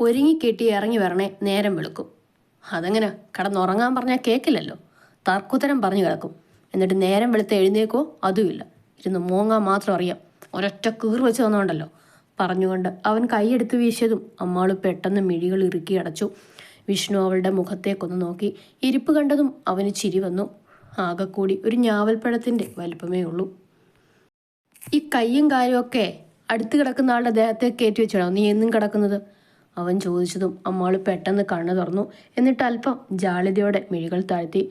ഒരുങ്ങിക്കെട്ടി ഇറങ്ങി വരണേ നേരം വെളുക്കും. അതെങ്ങനെ കിടന്നുറങ്ങാൻ പറഞ്ഞാൽ കേൾക്കില്ലല്ലോ. തർക്കുത്തരം പറഞ്ഞു കിടക്കും. എന്നിട്ട് നേരം വെളുത്ത് എഴുന്നേക്കോ അതുമില്ല. ഇരുന്ന് മോങ്ങാൻ മാത്രം അറിയാം. ഒരൊറ്റ കീർ വെച്ച് തന്നോണ്ടല്ലോ. പറഞ്ഞുകൊണ്ട് അവൻ കൈയെടുത്ത് വീശിയതും അമ്മാള് പെട്ടെന്ന് മിഴികൾ ഇറുക്കി അടച്ചു. വിഷ്ണു അവളുടെ മുഖത്തേക്കൊന്ന് നോക്കി. ഇരിപ്പ് കണ്ടതും അവന് ചിരി വന്നു. ആകെക്കൂടി ഒരു ഞാവൽപ്പഴത്തിൻ്റെ വലിപ്പമേ ഉള്ളൂ. ഈ കയ്യും കാര്യമൊക്കെ അടുത്ത് കിടക്കുന്ന ആളുടെ ദേഹത്തെ കയറ്റി വെച്ചാണോ നീ എന്നും കിടക്കുന്നത്? അവൻ ചോദിച്ചതും അമ്മാള് പെട്ടെന്ന് കണ്ണു തുറന്നു. എന്നിട്ട് അല്പം ജാളിതയോടെ മിഴികൾ താഴ്ത്തി.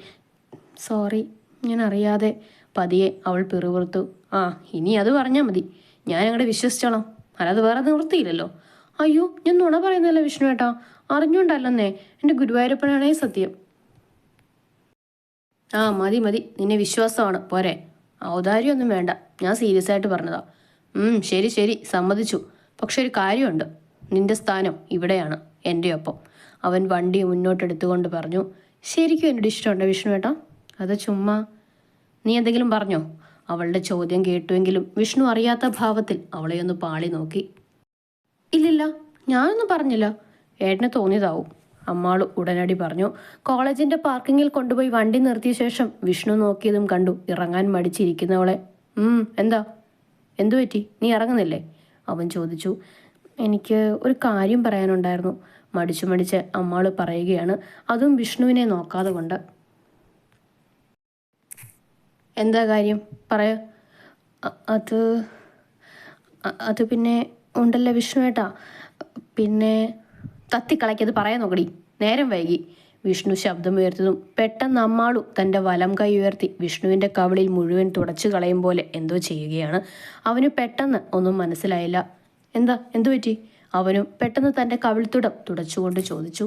സോറി, ഞാൻ അറിയാതെ. പതിയെ അവൾ പിറുപിറുത്തു. ആ, ഇനി അത് പറഞ്ഞാൽ മതി. ഞാൻ അങ്ങോട്ട് വിശ്വസിച്ചോളാം. അല്ലാതെ വേറെ നിവൃത്തിയില്ലല്ലോ. അയ്യോ, ഞാൻ നുണ പറയുന്നതല്ല വിഷ്ണു ഏട്ടാ, അറിഞ്ഞുകൊണ്ടല്ലെന്നേ. എൻ്റെ ഗുരുവായൂരപ്പനാണേ സത്യം. ആ മതി മതി, നിന്നെ വിശ്വാസമാണ് പോരെ. ഔദാര്യമൊന്നും വേണ്ട, ഞാൻ സീരിയസ് ആയിട്ട് പറഞ്ഞതാ. ശരി ശരി, സമ്മതിച്ചു. പക്ഷെ ഒരു കാര്യമുണ്ട്. നിന്റെ സ്ഥാനം ഇവിടെയാണ്, എൻ്റെ ഒപ്പം. അവൻ വണ്ടി മുന്നോട്ടെടുത്തുകൊണ്ട് പറഞ്ഞു. ശരിക്കും എന്നോട് ഇഷ്ടമുണ്ടോ വിഷ്ണു ഏട്ടാ? അത് ചുമ്മാ. നീ എന്തെങ്കിലും പറഞ്ഞോ? അവളുടെ ചോദ്യം കേട്ടുവെങ്കിലും വിഷ്ണു അറിയാത്ത ഭാവത്തിൽ അവളെയൊന്ന് പാളി നോക്കി. ഇല്ലില്ല, ഞാനൊന്നും പറഞ്ഞില്ല. ഏട്ടന് തോന്നിയതാവും, അമ്മാള് ഉടനടി പറഞ്ഞു. കോളേജിന്റെ പാർക്കിങ്ങിൽ കൊണ്ടുപോയി വണ്ടി നിർത്തിയ ശേഷം വിഷ്ണു നോക്കിയതും കണ്ടു ഇറങ്ങാൻ മടിച്ചിരിക്കുന്നവളെ. എന്താ, എന്തു പറ്റി? നീ ഇറങ്ങുന്നില്ലേ? അവൻ ചോദിച്ചു. എനിക്ക് ഒരു കാര്യം പറയാനുണ്ടായിരുന്നു. മടിച്ച് അമ്മാള് പറയുകയാണ്, അതും വിഷ്ണുവിനെ നോക്കാതെ കൊണ്ട്. എന്താ കാര്യം, പറയ. അത് അത് പിന്നെ ഉണ്ടല്ലോ വിഷ്ണുവേട്ടാ, പിന്നെ തത്തിക്കളയ്ക്കത് പറയാൻ നോക്കടി, നേരം വൈകി. വിഷ്ണു ശബ്ദമുയർത്തതും പെട്ടെന്ന് അമ്മാളു തൻ്റെ വലം കൈ ഉയർത്തി വിഷ്ണുവിൻ്റെ കവിളിൽ മുഴുവൻ തുടച്ചു കളയും പോലെ എന്തോ ചെയ്യുകയാണ്. അവന് പെട്ടെന്ന് ഒന്നും മനസ്സിലായില്ല. എന്തു പറ്റി? അവനും പെട്ടെന്ന് തൻ്റെ കവിൾത്തുടം തുടച്ചുകൊണ്ട് ചോദിച്ചു.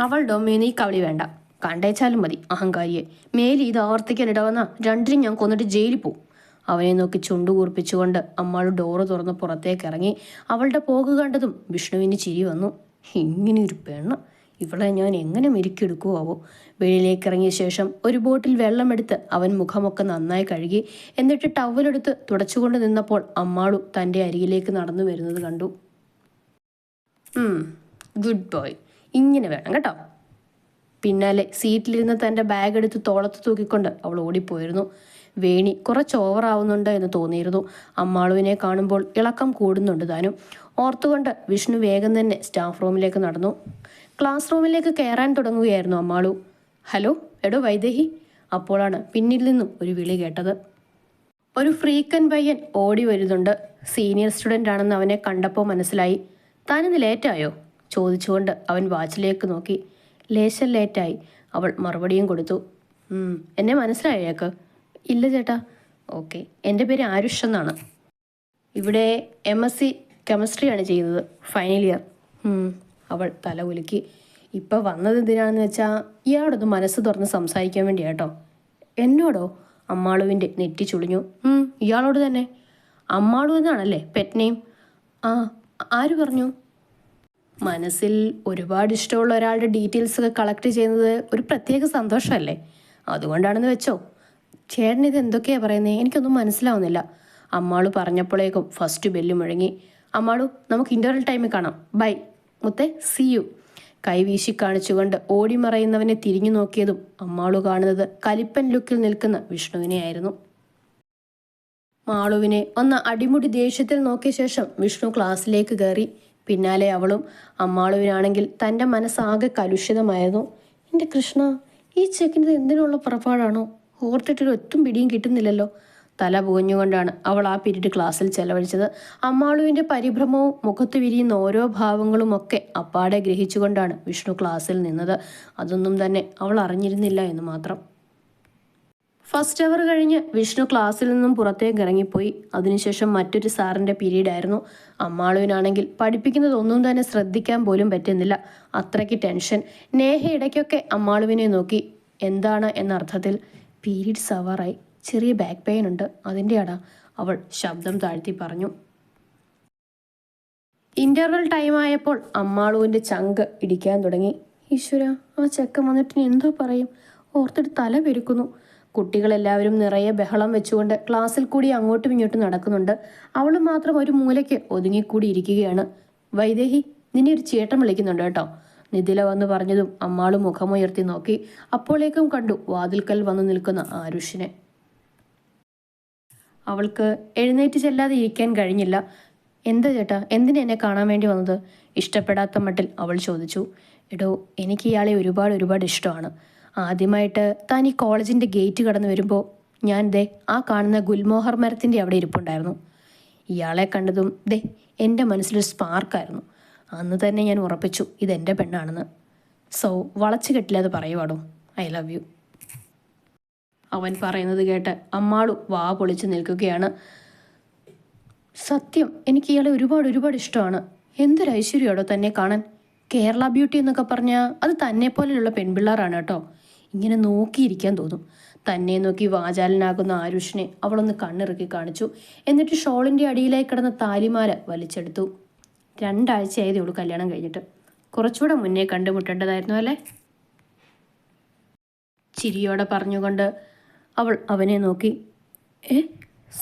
അവളുടെ മേനീ കവിളി വേണ്ട, കണ്ടേച്ചാലും മതി അഹങ്കാരിയെ. മേലി ഇത് ആവർത്തിക്കാനിടവന്ന രണ്ടിനും ഞാൻ കൊന്നിട്ട് ജയിലിൽ പോവും. അവനെ നോക്കി ചുണ്ടു കൂർപ്പിച്ചുകൊണ്ട് അമ്മാൾ ഡോറ് തുറന്ന് പുറത്തേക്ക് ഇറങ്ങി. അവളുടെ പോക്ക് കണ്ടതും വിഷ്ണുവിന് ചിരി വന്നു. ഇങ്ങനെയൊരു പെണ്ണ്, ഇവളെ ഞാൻ എങ്ങനെ മെരുക്കിയെടുക്കുവോ? വെളിയിലേക്ക് ഇറങ്ങിയ ശേഷം ഒരു ബോട്ടിൽ വെള്ളമെടുത്ത് അവൻ മുഖമൊക്കെ നന്നായി കഴുകി. എന്നിട്ട് ടവലെടുത്ത് തുടച്ചുകൊണ്ട് നിന്നപ്പോൾ അമ്മാളു തൻ്റെ അരികിലേക്ക് നടന്നു വരുന്നത് കണ്ടു. ഗുഡ് ബോയ്, ഇങ്ങനെ വേണം കേട്ടോ. പിന്നാലെ സീറ്റിലിരുന്ന് തൻ്റെ ബാഗ് എടുത്ത് തോളത്ത് തൂക്കിക്കൊണ്ട് അവൾ ഓടിപ്പോയിരുന്നു. വേണി കുറച്ച് ഓവറാവുന്നുണ്ട് എന്ന് തോന്നിയിരുന്നു. അമ്മാളുവിനെ കാണുമ്പോൾ ഇളക്കം കൂടുന്നുണ്ട് താനും. ഓർത്തുകൊണ്ട് വിഷ്ണു വേഗം തന്നെ സ്റ്റാഫ് റൂമിലേക്ക് നടന്നു. ക്ലാസ് റൂമിലേക്ക് കയറാൻ തുടങ്ങുകയായിരുന്നു അമ്മാളു. ഹലോ, എടോ വൈദേഹി. അപ്പോഴാണ് പിന്നിൽ നിന്നും ഒരു വിളി കേട്ടത്. ഒരു ഫ്രീക്കൻ പയ്യൻ ഓടി വരുന്നുണ്ട്. സീനിയർ സ്റ്റുഡൻ്റ് ആണെന്ന് അവനെ കണ്ടപ്പോൾ മനസ്സിലായി. താനിന്ന് ലേറ്റായോ? ചോദിച്ചുകൊണ്ട് അവൻ വാച്ചിലേക്ക് നോക്കി. ലേശം ലേറ്റായി, അവൾ മറുപടിയും കൊടുത്തു. എന്നെ മനസ്സിലായേക്ക്? ഇല്ല ചേട്ടാ. ഓക്കെ, എൻ്റെ പേര് ആരുഷ് എന്നാണ്. ഇവിടെ MSc കെമിസ്ട്രിയാണ് ചെയ്യുന്നത്, ഫൈനൽ ഇയർ. അവൾ തല ഉലുക്കി. ഇപ്പം വന്നത് എന്തിനാണെന്ന് വെച്ചാൽ ഇയാളോടൊന്ന് മനസ്സ് തുറന്ന് സംസാരിക്കാൻ വേണ്ടിയാട്ടോ. എന്നോടോ? അമ്മാളുവിൻ്റെ നെറ്റി ചുളിഞ്ഞു. ഇയാളോട് തന്നെ. അമ്മാളു എന്നാണല്ലേ പെറ്റ് നെയിം? ആ, ആര് പറഞ്ഞു? മനസ്സിൽ ഒരുപാട് ഇഷ്ടമുള്ള ഒരാളുടെ ഡീറ്റെയിൽസ് ഒക്കെ കളക്ട് ചെയ്യുന്നത് ഒരു പ്രത്യേക സന്തോഷമല്ലേ? അതുകൊണ്ടാണെന്ന് വെച്ചോ. ചേട്ടൻ ഇത് എന്തൊക്കെയാണ് പറയുന്നത്? എനിക്കൊന്നും മനസ്സിലാവുന്നില്ല. അമ്മാളു പറഞ്ഞപ്പോഴേക്കും ഫസ്റ്റ് ബെല്ല് മുഴങ്ങി. അമ്മാളു, നമുക്ക് ഇൻ്റർവൽ ടൈമിൽ കാണാം. ബൈ മുത്തേ, സി യു. കൈവീശി കാണിച്ചുകൊണ്ട് ഓടിമറയുന്നവനെ തിരിഞ്ഞു നോക്കിയതും അമ്മാളു കാണുന്നത് കലിപ്പൻ ലുക്കിൽ നിൽക്കുന്ന വിഷ്ണുവിനെ ആയിരുന്നു. മാളുവിനെ ഒന്ന് അടിമുടി ദേഷ്യത്തിൽ നോക്കിയ ശേഷം വിഷ്ണു ക്ലാസ്സിലേക്ക് കയറി. പിന്നാലെ അവളും. അമ്മാളുവിനാണെങ്കിൽ തൻ്റെ മനസ്സാകെ കലുഷിതമായിരുന്നു. എൻ്റെ കൃഷ്ണ, ഈ ചെക്കിൻ്റെ എന്തിനുള്ള പുറപ്പാടാണോ? ഓർത്തിട്ടൊരു ഒറ്റും പിടിയും കിട്ടുന്നില്ലല്ലോ. തല പുകഞ്ഞുകൊണ്ടാണ് അവൾ ആ പീരീഡ് ക്ലാസ്സിൽ ചെലവഴിച്ചത്. അമ്മാളുവിൻ്റെ പരിഭ്രമവും മുഖത്ത് വിരിയുന്ന ഓരോ ഭാവങ്ങളും ഒക്കെ അപ്പാടെ ഗ്രഹിച്ചുകൊണ്ടാണ് വിഷ്ണു ക്ലാസ്സിൽ നിന്നത്. അതൊന്നും തന്നെ അവൾ അറിഞ്ഞിരുന്നില്ല എന്ന് മാത്രം. ഫസ്റ്റ് അവർ കഴിഞ്ഞ് വിഷ്ണു ക്ലാസ്സിൽ നിന്നും പുറത്തേക്ക് ഇറങ്ങിപ്പോയി. അതിനുശേഷം മറ്റൊരു സാറിൻ്റെ പീരീഡായിരുന്നു. അമ്മാളുവിനാണെങ്കിൽ പഠിപ്പിക്കുന്നതൊന്നും തന്നെ ശ്രദ്ധിക്കാൻ പോലും പറ്റുന്നില്ല. അത്രയ്ക്ക് ടെൻഷൻ. നേഹ ഇടയ്ക്കൊക്കെ അമ്മാളുവിനെ നോക്കി. എന്താണ് എന്നർത്ഥത്തിൽ. പീരീഡ്സ് ആവാറായി, ചെറിയ ബാക്ക് പെയിൻ ഉണ്ട്, അതിൻ്റെയാടാ, അവൾ ശബ്ദം താഴ്ത്തി പറഞ്ഞു. ഇൻ്റർവൽ ടൈമായപ്പോൾ അമ്മാളുവിൻ്റെ ചങ്ക് ഇടിക്കാൻ തുടങ്ങി. ഈശ്വര, ആ ചെക്കൻ വന്നിട്ട് എന്തോ പറയും? ഓർത്തിട്ട് തല പെരുക്കുന്നു. കുട്ടികളെല്ലാവരും നിറയെ ബഹളം വെച്ചുകൊണ്ട് ക്ലാസ്സിൽ കൂടി അങ്ങോട്ടും ഇങ്ങോട്ടും നടക്കുന്നുണ്ട്. അവൾ മാത്രം ഒരു മൂലയ്ക്ക് ഒതുങ്ങിക്കൂടി ഇരിക്കുകയാണ്. വൈദേഹി, നിന്നെ ഒരു ചേട്ടൻ വിളിക്കുന്നുണ്ട് കേട്ടോ. നിതില വന്ന് പറഞ്ഞതും അമ്മാള് മുഖമുയർത്തി നോക്കി. അപ്പോഴേക്കും കണ്ടു വാതിൽക്കൽ വന്നു നിൽക്കുന്ന ആരുഷിനെ. അവൾക്ക് എഴുന്നേറ്റ് ചെല്ലാതെ ഇരിക്കാൻ കഴിഞ്ഞില്ല. എന്താ ചേട്ടാ, എന്തിനാ എന്നെ കാണാൻ വേണ്ടി വന്നത്? ഇഷ്ടപ്പെടാത്ത മട്ടിൽ അവൾ ചോദിച്ചു. എടോ, എനിക്ക് ഇയാളെ ഒരുപാട് ഇഷ്ടമാണ്. ആദ്യമായിട്ട് താൻ ഈ കോളേജിൻ്റെ ഗേറ്റ് കടന്നു വരുമ്പോൾ ഞാൻ ആ കാണുന്ന ഗുൽമോഹർ മരത്തിൻ്റെ അവിടെ ഇരിപ്പുണ്ടായിരുന്നു. ഇയാളെ കണ്ടതും എൻ്റെ മനസ്സിലൊരു സ്പാർക്കായിരുന്നു. അന്ന് തന്നെ ഞാൻ ഉറപ്പിച്ചു ഇതെൻ്റെ പെണ്ണാണെന്ന്. സോ വളച്ചു കെട്ടില്ലാതെ പറയുവാടോ, ഐ ലവ് യു. അവൻ പറയുന്നത് കേട്ട് അമ്മാളു വാ പൊളിച്ച് നിൽക്കുകയാണ്. സത്യം, എനിക്ക് ഇയാളെ ഒരുപാട് ഇഷ്ടമാണ്. എന്തൊരു ഐശ്വര്യമാടോ തന്നെ കാണാൻ. കേരള ബ്യൂട്ടി എന്നൊക്കെ പറഞ്ഞാൽ അത് തന്നെ പോലെയുള്ള പെൺപിള്ളേരാണ് കേട്ടോ. ഇങ്ങനെ നോക്കിയിരിക്കാൻ തോന്നും. തന്നെ നോക്കി വാചാലനാകുന്ന ആരുഷിനെ അവളൊന്ന് കണ്ണിറുക്കി കാണിച്ചു. എന്നിട്ട് ഷോളിൻ്റെ അടിയിലായി കിടന്ന താലിമാല വലിച്ചെടുത്തു. 2 ആഴ്ചയായതേ ഉള്ളൂ കല്യാണം കഴിഞ്ഞിട്ട്. കുറച്ചുകൂടെ മുന്നേ കണ്ടുമുട്ടേണ്ടതായിരുന്നു അല്ലേ? ചിരിയോടെ പറഞ്ഞുകൊണ്ട് അവൾ അവനെ നോക്കി.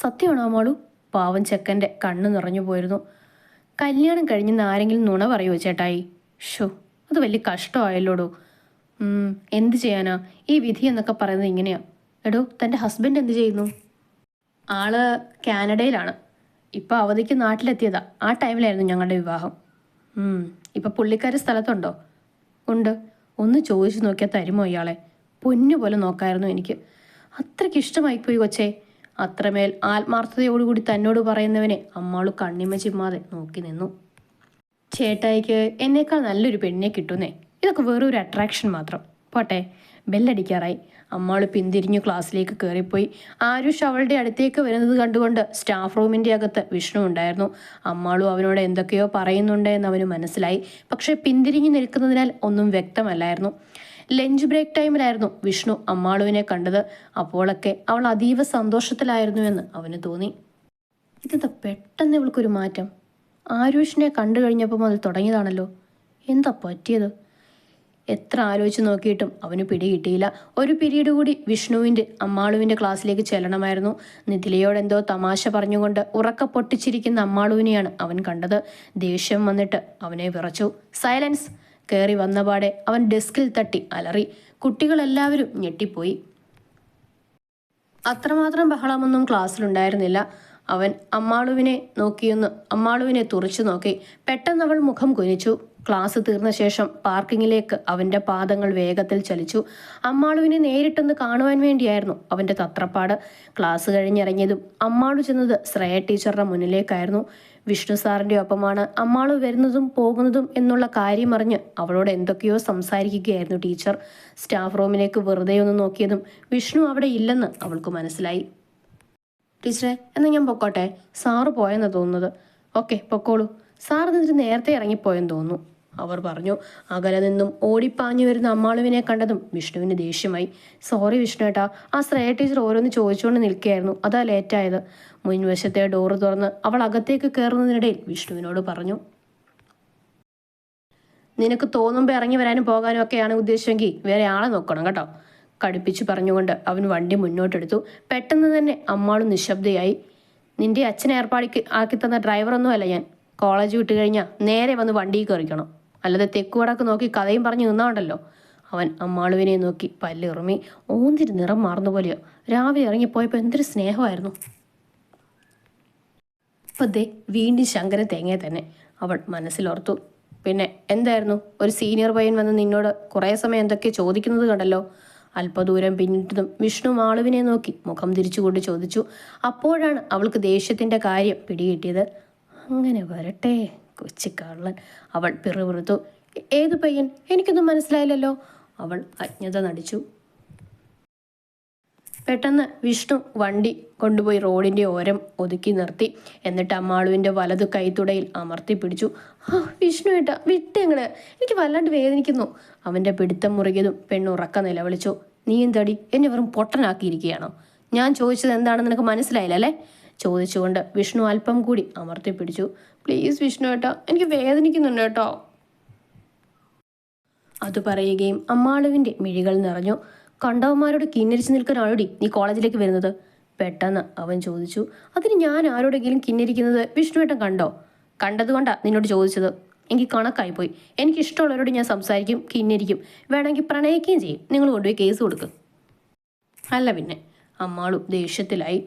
സത്യമാണോ അമ്മാളു? പാവം ചെക്കൻ്റെ കണ്ണ് നിറഞ്ഞു പോയിരുന്നു. കല്യാണം കഴിഞ്ഞെന്ന് ആരെങ്കിലും നുണ പറയുമോ ചേട്ടായി? ഷോ, അത് വലിയ കഷ്ടമായല്ലോടോ. എന്ത് ചെയ്യാനാ, ഈ വിധി എന്നൊക്കെ പറയുന്നത് ഇങ്ങനെയാ. എടോ, തൻ്റെ ഹസ്ബൻഡ് എന്ത് ചെയ്യുന്നു? ആള് കാനഡയിലാണ്. ഇപ്പം അവധിക്ക് നാട്ടിലെത്തിയതാ. ആ ടൈമിലായിരുന്നു ഞങ്ങളുടെ വിവാഹം. ഇപ്പം പുള്ളിക്കാരി സ്ഥലത്തുണ്ടോ? ഉണ്ട്. ഒന്ന് ചോദിച്ചു നോക്കിയാൽ തരുമോ ഇയാളെ? പൊന്നുപോലെ നോക്കായിരുന്നു എനിക്ക്. അത്രയ്ക്ക് ഇഷ്ടമായിപ്പോയി കൊച്ചേ. അത്രമേൽ ആത്മാർത്ഥതയോടുകൂടി തന്നോട് പറയുന്നവനെ അമ്മാളു കണ്ണിമ ചിമ്മാതെ നോക്കി നിന്നു. ചേട്ടായിക്ക് എന്നേക്കാൾ നല്ലൊരു പെണ്ണിനെ കിട്ടുന്നേ. ഇതൊക്കെ വെറൊരു അട്രാക്ഷൻ മാത്രം. പോട്ടെ, ബെല്ലടിക്കാറായി. അമ്മാള് പിന്തിരിഞ്ഞു ക്ലാസ്സിലേക്ക് കയറിപ്പോയി. ആരുഷ് അവളുടെ അടുത്തേക്ക് വരുന്നത് കണ്ടുകൊണ്ട് സ്റ്റാഫ് റൂമിൻ്റെ അകത്ത് വിഷ്ണു ഉണ്ടായിരുന്നു. അമ്മാളു അവനോട് എന്തൊക്കെയോ പറയുന്നുണ്ട് എന്ന് അവന് മനസ്സിലായി. പക്ഷെ പിന്തിരിഞ്ഞു നിൽക്കുന്നതിനാൽ ഒന്നും വ്യക്തമല്ലായിരുന്നു. ലഞ്ച് ബ്രേക്ക് ടൈമിലായിരുന്നു വിഷ്ണു അമ്മാളുവിനെ കണ്ടത്. അപ്പോഴൊക്കെ അവൾ അതീവ സന്തോഷത്തിലായിരുന്നു എന്ന് അവന് തോന്നി. ഇതെന്താ പെട്ടെന്ന് ഇവൾക്കൊരു മാറ്റം? ആരുഷിനെ കണ്ടു കഴിഞ്ഞപ്പോൾ മുതൽ തുടങ്ങിയതാണല്ലോ. എന്താ പറ്റിയത്? എത്ര ആലോചിച്ച് നോക്കിയിട്ടും അവന് പിടികിട്ടിയില്ല. ഒരു പീരീഡ് കൂടി വിഷ്ണുവിൻ്റെ അമ്മാളുവിൻ്റെ ക്ലാസ്സിലേക്ക് ചെല്ലണമായിരുന്നു. നിതിലയോടെന്തോ തമാശ പറഞ്ഞുകൊണ്ട് ഉറക്ക പൊട്ടിച്ചിരിക്കുന്ന അമ്മാളുവിനെയാണ് അവൻ കണ്ടത്. ദേഷ്യം വന്നിട്ട് അവനെ വിറച്ചു. സൈലൻസ്! കയറി വന്നപാടെ അവൻ ഡെസ്കിൽ തട്ടി അലറി. കുട്ടികളെല്ലാവരും ഞെട്ടിപ്പോയി. അത്രമാത്രം ബഹളമൊന്നും ക്ലാസ്സിലുണ്ടായിരുന്നില്ല. അവൻ അമ്മാളുവിനെ തുറച്ചു നോക്കി. പെട്ടെന്ന് അവൾ മുഖം കുനിച്ചു. ക്ലാസ് തീർന്ന ശേഷം പാർക്കിങ്ങിലേക്ക് അവൻ്റെ പാദങ്ങൾ വേഗത്തിൽ ചലിച്ചു. അമ്മാളുവിനെ നേരിട്ടൊന്ന് കാണുവാൻ വേണ്ടിയായിരുന്നു അവൻ്റെ തത്രപ്പാട്. ക്ലാസ് കഴിഞ്ഞിറങ്ങിയതും അമ്മാളു ചെന്നത് ശ്രേയ ടീച്ചറുടെ മുന്നിലേക്കായിരുന്നു. വിഷ്ണു സാറിൻ്റെ ഒപ്പമാണ് അമ്മാളു വരുന്നതും പോകുന്നതും എന്നുള്ള കാര്യം അറിഞ്ഞ് അവളോട് എന്തൊക്കെയോ സംസാരിക്കുകയായിരുന്നു ടീച്ചർ. സ്റ്റാഫ് റൂമിലേക്ക് വെറുതെ ഒന്ന് നോക്കിയതും വിഷ്ണു അവിടെ ഇല്ലെന്ന് അവൾക്ക് മനസ്സിലായി. ടീച്ചറെ, എന്നാൽ ഞാൻ പൊക്കോട്ടെ? സാറ് പോയെന്നാണ് തോന്നുന്നത്. ഓക്കെ, പൊക്കോളൂ. സാർ എന്നിട്ട് നേരത്തെ ഇറങ്ങിപ്പോയെന്ന് തോന്നുന്നു, അവർ പറഞ്ഞു. അകലെ നിന്നും ഓടിപ്പാഞ്ഞു വരുന്ന അമ്മാളുവിനെ കണ്ടതും വിഷ്ണുവിന് ദേഷ്യമായി. സോറി വിഷ്ണുവേട്ടാ, ആ ശ്രേയ ടീച്ചർ ഓരോന്ന് ചോദിച്ചുകൊണ്ട് നിൽക്കുകയായിരുന്നു, അതാ ലേറ്റായത്. മുൻവശത്തെ ഡോറ് തുറന്ന് അവൾ അകത്തേക്ക് കയറുന്നതിനിടയിൽ വിഷ്ണുവിനോട് പറഞ്ഞു. നിനക്ക് തോന്നുമ്പോൾ ഇറങ്ങി വരാനും പോകാനും ഒക്കെയാണ് ഉദ്ദേശമെങ്കിൽ വേറെ ആളെ നോക്കണം കേട്ടോ. കടുപ്പിച്ച് പറഞ്ഞുകൊണ്ട് അവൻ വണ്ടി മുന്നോട്ടെടുത്തു. പെട്ടെന്ന് തന്നെ അമ്മാളും നിശബ്ദയായി. നിന്റെ അച്ഛനെ ആക്കി തന്ന ഡ്രൈവറൊന്നുമല്ല ഞാൻ. കോളേജ് വിട്ട് കഴിഞ്ഞാൽ നേരെ വന്ന് വണ്ടിയിൽ കയറിക്കണം, അല്ലാതെ തെക്കുവടക്ക് നോക്കി കഥയും പറഞ്ഞ് നിന്നാണ്ടല്ലോ. അവൻ അമ്മാളുവിനെ നോക്കി പല്ലിറുമി. ഓന്തിരി നിറം മാറുന്ന പോലെയോ. രാവിലെ ഇറങ്ങിപ്പോയപ്പോൾ എന്തൊരു സ്നേഹമായിരുന്നു. ഇപ്പം വീണ്ടും ശങ്കര തേങ്ങയെ തന്നെ അവൾ മനസ്സിലോർത്തു. പിന്നെ എന്തായിരുന്നു, ഒരു സീനിയർ പയ്യൻ വന്ന് നിന്നോട് കുറേ സമയം എന്തൊക്കെ ചോദിക്കുന്നത് കണ്ടല്ലോ. അല്പദൂരം പിന്നിട്ടതും വിഷ്ണു മാളുവിനെ നോക്കി മുഖം തിരിച്ചുകൊണ്ട് ചോദിച്ചു. അപ്പോഴാണ് അവൾക്ക് ദേഷ്യത്തിൻ്റെ കാര്യം പിടികിട്ടിയത്. അങ്ങനെ വരട്ടെ കൊച്ചിക്കള്ളൻ, അവൾ പിറുപിറുത്തു. ഏത് പയ്യൻ? എനിക്കൊന്നും മനസ്സിലായില്ലല്ലോ, അവൾ അജ്ഞത നടിച്ചു. പെട്ടെന്ന് വിഷ്ണു വണ്ടി കൊണ്ടുപോയി റോഡിൻ്റെ ഓരം ഒതുക്കി നിർത്തി. എന്നിട്ട് അമ്മാളുവിൻ്റെ വലതു കൈത്തുടയിൽ അമർത്തി പിടിച്ചു. വിഷ്ണു ഏട്ടാ, വിട്ടെങ്ങള്, എനിക്ക് വല്ലാണ്ട് വേദനിക്കുന്നു. അവൻ്റെ പിടുത്തം മുറുകിയതും പെണ്ണുറക്ക നിലവിളിച്ചു. നീ എന്തടി എന്നെ വെറും പൊട്ടനാക്കിയിരിക്കുകയാണോ? ഞാൻ ചോദിച്ചത് എന്താണെന്ന് നിനക്ക് മനസ്സിലായില്ലല്ലേ? ചോദിച്ചുകൊണ്ട് വിഷ്ണു അല്പം കൂടി അമർത്തി പിടിച്ചു. പ്ലീസ് വിഷ്ണു ഏട്ടാ, എനിക്ക് വേദനിക്കുന്നുണ്ട് കേട്ടോ. അത് പറയുകയും അമ്മാളുവിൻ്റെ മിഴികൾ നിറഞ്ഞു. കണ്ടവന്മാരോട് കിന്നരിച്ച് നിൽക്കാനാണോടി നീ കോളേജിലേക്ക് വരുന്നത്? പെട്ടെന്ന് അവൻ ചോദിച്ചു. അതിന് ഞാൻ ആരോടെങ്കിലും കിന്നരിക്കുന്നത് വിഷ്ണുവേട്ടൻ കണ്ടോ? കണ്ടതുകൊണ്ടാ നിന്നോട് ചോദിച്ചത്. എനിക്ക് കണക്കായിപ്പോയി. എനിക്കിഷ്ടമുള്ളവരോട് ഞാൻ സംസാരിക്കും, കിന്നിരിക്കും, വേണമെങ്കിൽ പ്രണയിക്കുകയും ചെയ്യും. നിങ്ങൾ കൊണ്ടുപോയി കേസ് കൊടുക്കും. അല്ല പിന്നെ. അമ്മാളു ദേഷ്യത്തിലായി.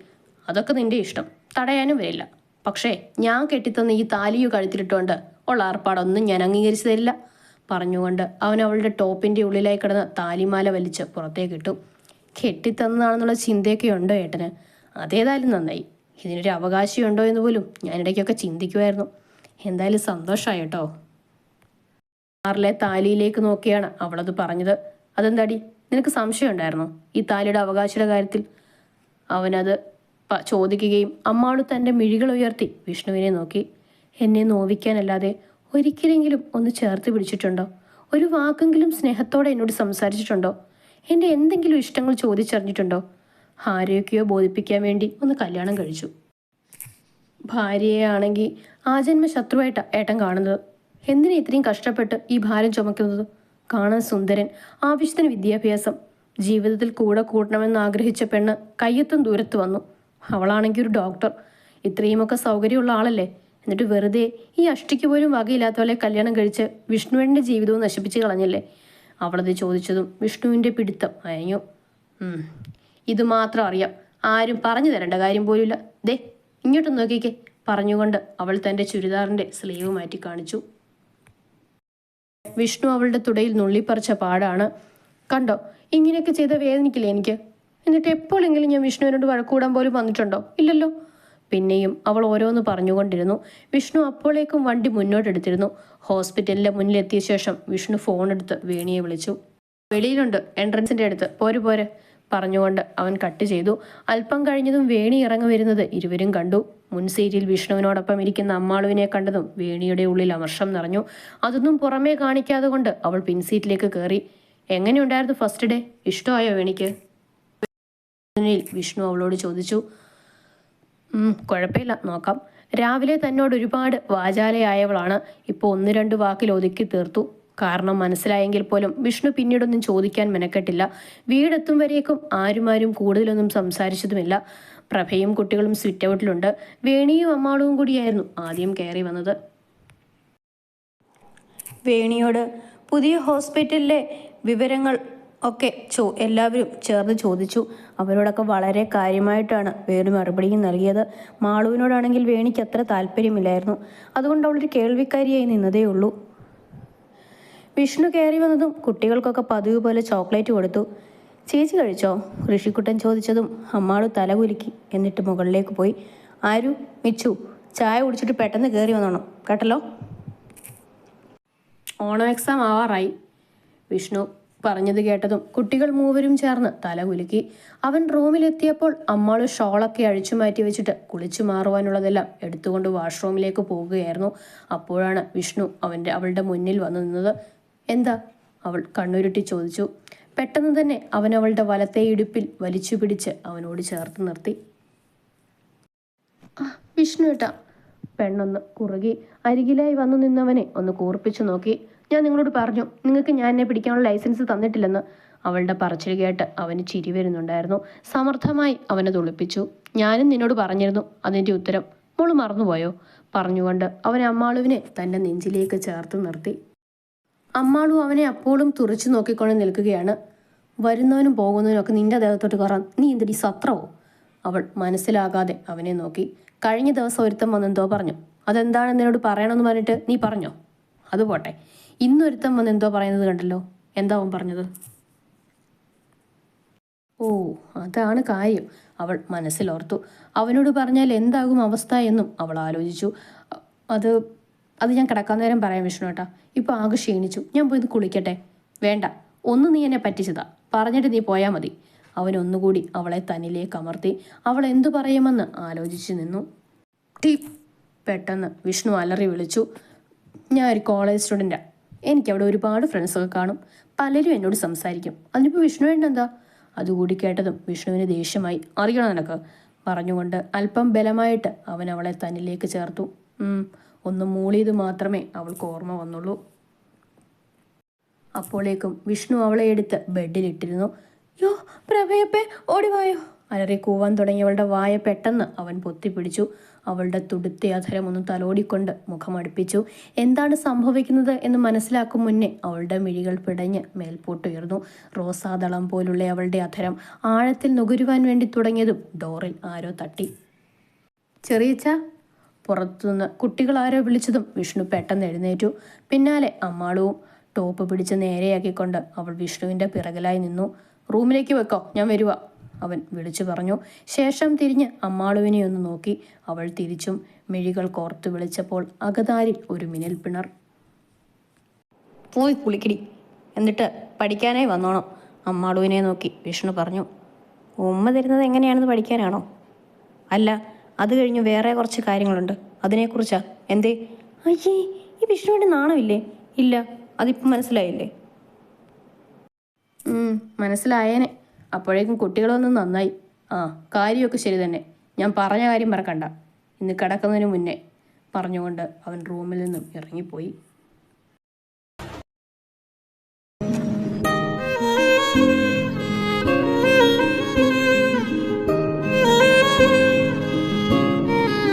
അതൊക്കെ നിന്റെ ഇഷ്ടം, തടയാനും വരില്ല. പക്ഷേ ഞാൻ കെട്ടിത്തന്ന ഈ താലിയു കഴുത്തിലിട്ടുകൊണ്ട് ഉള്ള ആർപ്പാടൊന്നും ഞാൻ അംഗീകരിച്ചു തരില്ല പറഞ്ഞുകൊണ്ട് അവൻ അവളുടെ ടോപ്പിൻ്റെ ഉള്ളിലായി കിടന്ന് താലിമാല വലിച്ച് പുറത്തേക്കിട്ടു. കെട്ടിത്തന്നതാണെന്നുള്ള ചിന്തയൊക്കെ ഉണ്ടോ ഏട്ടന്? അതേതായാലും നന്നായി. ഇതിനൊരു അവകാശമുണ്ടോ എന്ന് പോലും ഞാനിടയ്ക്കൊക്കെ ചിന്തിക്കുമായിരുന്നു. എന്തായാലും സന്തോഷമായി കേട്ടോ. ആറിലെ താലിയിലേക്ക് നോക്കിയാണ് അവളത് പറഞ്ഞത്. അതെന്താടി, നിനക്ക് സംശയം ഉണ്ടായിരുന്നോ ഈ താലിയുടെ അവകാശയുടെ കാര്യത്തിൽ? അവനത് ചോദിക്കുകയും അമ്മാളു തൻ്റെ മിഴികൾ ഉയർത്തി വിഷ്ണുവിനെ നോക്കി. എന്നെ നോവിക്കാനല്ലാതെ ഒരിക്കലെങ്കിലും ഒന്ന് ചേർത്ത് പിടിച്ചിട്ടുണ്ടോ? ഒരു വാക്കെങ്കിലും സ്നേഹത്തോടെ എന്നോട് സംസാരിച്ചിട്ടുണ്ടോ? എൻ്റെ എന്തെങ്കിലും ഇഷ്ടങ്ങൾ ചോദിച്ചറിഞ്ഞിട്ടുണ്ടോ? ആരെയൊക്കെയോ ബോധിപ്പിക്കാൻ വേണ്ടി ഒന്ന് കല്യാണം കഴിച്ചു. ഭാര്യയെ ആണെങ്കിൽ ആജന്മ ശത്രുവായിട്ടാണ് ഏട്ടൻ കാണുന്നത്. എന്തിനാ ഇത്രയും കഷ്ടപ്പെട്ട് ഈ ഭാരം ചുമക്കുന്നത്? കാണാൻ സുന്ദരൻ, ആവശ്യത്തിന് വിദ്യാഭ്യാസം, ജീവിതത്തിൽ കൂടെ കൂട്ടണമെന്ന് ആഗ്രഹിച്ച പെണ്ണ് കയ്യെത്തും ദൂരത്ത് വന്നു. അവളാണെങ്കിൽ ഒരു ഡോക്ടർ. ഇത്രയുമൊക്കെ സൗകര്യമുള്ള ആളല്ലേ? എന്നിട്ട് വെറുതെ ഈ അഷ്ടിക്ക് പോലും വകയില്ലാത്തവളെ കല്യാണം കഴിച്ച് വിഷ്ണുവിൻ്റെ ജീവിതവും നശിപ്പിച്ച് കളഞ്ഞല്ലേ? അവളത് ചോദിച്ചതും വിഷ്ണുവിൻ്റെ പിടുത്തം അയഞ്ഞു. ഇത് മാത്രം അറിയാം, ആരും പറഞ്ഞു തരേണ്ട കാര്യം പോലുമില്ല. ദേ ഇങ്ങോട്ട് നോക്കിക്കേ പറഞ്ഞുകൊണ്ട് അവൾ തൻ്റെ ചുരിദാറിൻ്റെ സ്ലീവ് മാറ്റി കാണിച്ചു. വിഷ്ണു അവളുടെ തുടയിൽ നുള്ളിപ്പറിച്ച പാടാണ്. കണ്ടോ, ഇങ്ങനെയൊക്കെ ചെയ്ത വേദനിക്കില്ലേ എനിക്ക്? എന്നിട്ട് എപ്പോഴെങ്കിലും ഞാൻ വിഷ്ണുവിനോട് വഴക്കൂടാൻ പോലും വന്നിട്ടുണ്ടോ? ഇല്ലല്ലോ. പിന്നെയും അവൾ ഓരോന്ന് പറഞ്ഞുകൊണ്ടിരുന്നു. വിഷ്ണു അപ്പോഴേക്കും വണ്ടി മുന്നോട്ടെടുത്തിരുന്നു. ഹോസ്പിറ്റലിൻ്റെ മുന്നിലെത്തിയ ശേഷം വിഷ്ണു ഫോണെടുത്ത് വേണിയെ വിളിച്ചു. വെളിയിലുണ്ട്, എൻട്രൻസിൻ്റെ അടുത്ത്, പോരെ പോരെ പറഞ്ഞുകൊണ്ട് അവൻ കട്ട് ചെയ്തു. അല്പം കഴിഞ്ഞതും വേണി ഇറങ്ങി വരുന്നത് ഇരുവരും കണ്ടു. മുൻ സീറ്റിൽ വിഷ്ണുവിനോടൊപ്പം ഇരിക്കുന്ന അമ്മാളുവിനെ കണ്ടതും വേണിയുടെ ഉള്ളിൽ അമർഷം നിറഞ്ഞു. അതൊന്നും പുറമേ കാണിക്കാതെ കൊണ്ട് അവൾ പിൻസീറ്റിലേക്ക് കയറി. എങ്ങനെയുണ്ടായിരുന്നു ഫസ്റ്റ് ഡേ? ഇഷ്ടമായോ വേണിക്ക്? വിഷ്ണു അവളോട് ചോദിച്ചു. കുഴപ്പമില്ല, നോക്കാം. രാവിലെ തന്നോട് ഒരുപാട് വാചാലയായവളാണ് ഇപ്പോൾ 1-2 വാക്കിൽ ഒതുക്കി തീർത്തു. കാരണം മനസ്സിലായെങ്കിൽ പോലും വിഷ്ണു പിന്നീടൊന്നും ചോദിക്കാൻ മെനക്കെട്ടില്ല. വീടെത്തും വരേക്കും ആരും കൂടുതലൊന്നും സംസാരിച്ചതുമില്ല. പ്രഭയും കുട്ടികളും സ്വിറ്റ് ഔട്ടിലുണ്ട്. വേണിയും അമ്മാളും കൂടിയായിരുന്നു ആദ്യം കയറി വന്നത്. വേണിയോട് പുതിയ ഹോസ്പിറ്റലിലെ വിവരങ്ങൾ ഒക്കെ എല്ലാവരും ചേർന്ന് ചോദിച്ചു. അവരോടൊക്കെ വളരെ കാര്യമായിട്ടാണ് വേണു മറുപടിയും നൽകിയത്. മാളുവിനോടാണെങ്കിൽ വേണിക്ക് അത്ര താല്പര്യമില്ലായിരുന്നു. അതുകൊണ്ട് അവളൊരു കേൾവിക്കാരിയായി നിന്നതേ ഉള്ളൂ. വിഷ്ണു കയറി വന്നതും കുട്ടികൾക്കൊക്കെ പതിവ് പോലെ ചോക്ലേറ്റ് കൊടുത്തു. ചേച്ചി കഴിച്ചോ? ഋഷിക്കുട്ടൻ ചോദിച്ചതും അമ്മാളു തലകുലുക്കി. എന്നിട്ട് മുകളിലേക്ക് പോയി. ആരു, മിച്ചു, ചായ കുടിച്ചിട്ട് പെട്ടെന്ന് കയറി വന്നോണം കേട്ടല്ലോ. ഓണം എക്സാം ആവാറായി. വിഷ്ണു പറഞ്ഞത് കേട്ടതും കുട്ടികൾ മൂവരും ചേർന്ന് തലകുലുക്കി. അവൻ റൂമിലെത്തിയപ്പോൾ അമ്മാളു ഷോളൊക്കെ അഴിച്ചു മാറ്റി വെച്ചിട്ട് കുളിച്ചു മാറുവാനുള്ളതെല്ലാം എടുത്തുകൊണ്ട് വാഷ്റൂമിലേക്ക് പോവുകയായിരുന്നു. അപ്പോഴാണ് വിഷ്ണു അവളുടെ മുന്നിൽ വന്നു നിന്നത്. എന്താ? അവൾ കണ്ണുരുട്ടി ചോദിച്ചു. പെട്ടെന്ന് തന്നെ അവൻ അവളുടെ വലത്തെ ഇടുപ്പിൽ വലിച്ചു പിടിച്ച് അവനോട് ചേർത്ത് നിർത്തി. വിഷ്ണു ഏട്ടാ. പെണ്ണൊന്ന് കുറുകി അരികിലായി വന്നു നിന്നവനെ ഒന്ന് കൂർപ്പിച്ചു നോക്കി. ഞാൻ നിങ്ങളോട് പറഞ്ഞു, നിങ്ങൾക്ക് ഞാൻ എന്നെ പിടിക്കാനുള്ള ലൈസൻസ് തന്നിട്ടില്ലെന്ന്. അവളുടെ പറച്ചിൽ കേട്ട് അവന് ചിരി വരുന്നുണ്ടായിരുന്നു. സമർത്ഥമായി അവനെ തുളിപ്പിച്ചു. ഞാനും നിന്നോട് പറഞ്ഞിരുന്നു, അതിൻ്റെ ഉത്തരം മോള് മറന്നുപോയോ? പറഞ്ഞുകൊണ്ട് അവൻ അമ്മാളുവിനെ തൻ്റെ നെഞ്ചിലേക്ക് ചേർത്ത് നിർത്തി. അമ്മാളു അവനെ അപ്പോഴും തുറച്ചു നോക്കിക്കൊണ്ട് നിൽക്കുകയാണ്. വരുന്നവനും പോകുന്നവനും ഒക്കെ നിന്റെ ദേഹത്തോട്ട് കയറാൻ നീ എന്തിടി സത്രവോ? അവൾ മനസ്സിലാകാതെ അവനെ നോക്കി. കഴിഞ്ഞ ദിവസം ഒരുത്തം വന്നെന്തോ പറഞ്ഞു. അതെന്താണെന്ന് എന്നോട് പറയണമെന്ന് പറഞ്ഞിട്ട് നീ പറഞ്ഞോ? അതുപോട്ടെ, ഇന്നൊരുത്തം വന്ന് എന്തോ പറയുന്നത് കണ്ടല്ലോ. എന്താ അവൻ പറഞ്ഞത്? ഓ, അതാണ് കാര്യം. അവൾ മനസ്സിലോർത്തു. അവനോട് പറഞ്ഞാൽ എന്താകും അവസ്ഥ എന്നും അവൾ ആലോചിച്ചു. അത് ഞാൻ കിടക്കാൻ നേരം പറയാം വിഷ്ണു ഏട്ടാ. ഇപ്പോൾ ആകെ ക്ഷീണിച്ചു, ഞാൻ പോയി കുളിക്കട്ടെ. വേണ്ട, ഒന്ന് നീ എന്നെ പറ്റിച്ചതാ, പറഞ്ഞിട്ട് നീ പോയാൽ മതി. അവൻ ഒന്നുകൂടി അവളെ തന്നിലേക്ക് അമർത്തി. അവൾ എന്തു പറയുമെന്ന് ആലോചിച്ചു നിന്നു. പെട്ടെന്ന് വിഷ്ണു അലറി വിളിച്ചു. ഞാൻ ഒരു കോളേജ് സ്റ്റുഡൻറ്റാണ്. എനിക്കവിടെ ഒരുപാട് ഫ്രണ്ട്സൊക്കെ കാണും. പലരും എന്നോട് സംസാരിക്കും. അതിനിപ്പോൾ വിഷ്ണുവേണ്ട എന്താ? അതുകൂടി കേട്ടതും വിഷ്ണുവിന് ദേഷ്യമായി. അറിയണം നിനക്ക് പറഞ്ഞുകൊണ്ട് അല്പം ബലമായിട്ട് അവൻ അവളെ തന്നിലേക്ക് ചേർത്തു. ഒന്ന് മൂളിയത് മാത്രമേ അവൾക്ക് ഓർമ്മ വന്നുള്ളൂ. അപ്പോഴേക്കും വിഷ്ണു അവളെ എടുത്ത് ബെഡിലിട്ടിരുന്നു. യോ പ്രഭയപ്പേ, ഓടിവായോ! അലറി കൂവാൻ തുടങ്ങിയവളുടെ വായ പെട്ടെന്ന് അവൻ പൊത്തിപ്പിടിച്ചു. അവളുടെ തുടുത്ത അധരം ഒന്ന് തലോടിക്കൊണ്ട് മുഖമടുപ്പിച്ചു. എന്താണ് സംഭവിക്കുന്നത് എന്ന് മനസ്സിലാക്കും മുന്നേ അവളുടെ മിഴികൾ പിടഞ്ഞ് മേൽപോട്ടുയർന്നു. റോസാദളം പോലുള്ള അവളുടെ അധരം ആഴത്തിൽ നുകരുവാൻ വേണ്ടി തുടങ്ങിയതും ഡോറിൽ ആരോ തട്ടി. ചെറിയച്ച, പുറത്തുനിന്ന് കുട്ടികൾ ആരോ വിളിച്ചതും വിഷ്ണു പെട്ടെന്ന് എഴുന്നേറ്റു. പിന്നാലെ അമ്മാളുവും. ടോപ്പ് പിടിച്ച് നേരെയാക്കിക്കൊണ്ട് അവൾ വിഷ്ണുവിൻ്റെ പിറകിലായി നിന്നു. റൂമിലേക്ക് വെക്കോ, ഞാൻ വരുക, അവൻ വിളിച്ചു പറഞ്ഞു. ശേഷം തിരിഞ്ഞ് അമ്മാളുവിനെ ഒന്ന് നോക്കി. അവൾ തിരിച്ചും മിഴികൾ കോർത്തു വിളിച്ചപ്പോൾ അകതാരിൽ ഒരു മിന്നൽ പിണർ. പോയി കുളിക്കടി, എന്നിട്ട് പഠിക്കാനായി വന്നോണം, അമ്മാളുവിനെ നോക്കി വിഷ്ണു പറഞ്ഞു. ഉമ്മ തരുന്നത് എങ്ങനെയാണെന്ന് പഠിക്കാനാണോ? അല്ല, അത് കഴിഞ്ഞ് വേറെ കുറച്ച് കാര്യങ്ങളുണ്ട്, അതിനെക്കുറിച്ചാ. എന്തേ? അയ്യേ, ഈ വിഷ്ണുവിൻ്റെ നാണമില്ലേ? ഇല്ല, അതിപ്പം മനസ്സിലായില്ലേ? മനസ്സിലായേനെ. അപ്പോഴേക്കും കുട്ടികളൊന്നും നന്നായി. ആ, കാര്യമൊക്കെ ശരി തന്നെ. ഞാൻ പറഞ്ഞ കാര്യം മറക്കണ്ട, ഇന്ന് കിടക്കുന്നതിന് മുന്നേ, പറഞ്ഞുകൊണ്ട് അവൻ റൂമിൽ നിന്നും ഇറങ്ങിപ്പോയി.